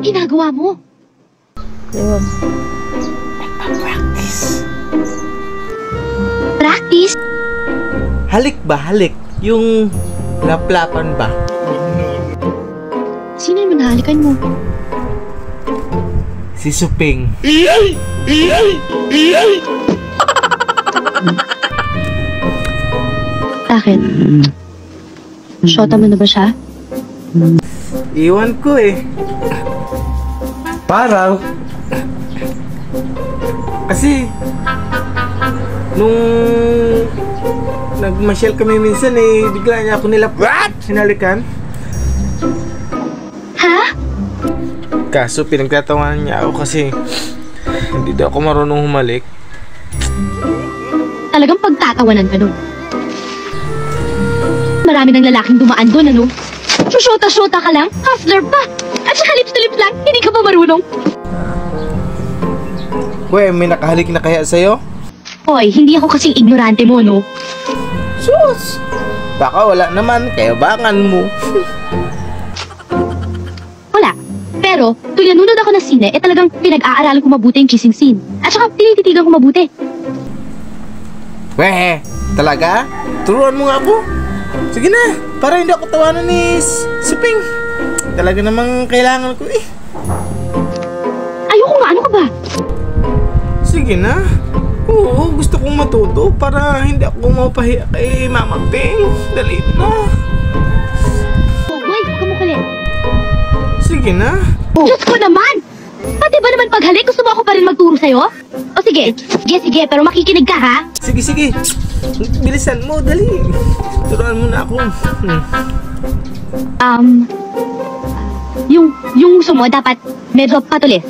ginagawa mo? Ewan. Practice. Practice? Halik ba? Halik. Yung laplapan ba? Sino yung manahalikan mo? Si Suping. Bakit? Shota mo na ba siya? Iwan ko eh. Parang. Kasi, nung nagmasyal kami minsan eh, bigla niya ako nila sinalikan. Ha? Kaso pinagtatawanan niya ako kasi hindi daw ako marunong humalik. Talagang pagtatawanan ka nun. Marami ng lalaking dumaan doon, ano? Sushota-shota ka lang, hustler pa! At saka lips to lips lang, hindi ka pa marunong. We, may nakahalik na kaya sa'yo? Hoy, hindi ako kasing ignorante mo, no? Sus! Baka wala naman, kaya bangan mo. Wala. Pero, tuwing nanonood ako ng sine, talagang pinag-aaralan ko mabuti yung kissing scene. At saka tinititigan ko mabuti. We, talaga? Turuan mo nga ako. Sige na, para hindi ako tawanan ni Suping. Talaga namang kailangan ko eh. Ayoko nga, ano ka ba? Sige na. Oo, gusto kong matuto para hindi ako mapahiya kay Mama Ping. Dali na. Oh, boy, huwag ka mo kulit. Sige na. Diyos ko naman! Pati ba naman paghalik, gusto mo ako pa rin magturo sa'yo? O sige, sige, pero makikinig ka ha? Sige, sige. Bilisan mo, dali. Turuan mo na ako. Yung gusto mo dapat medyo patulis.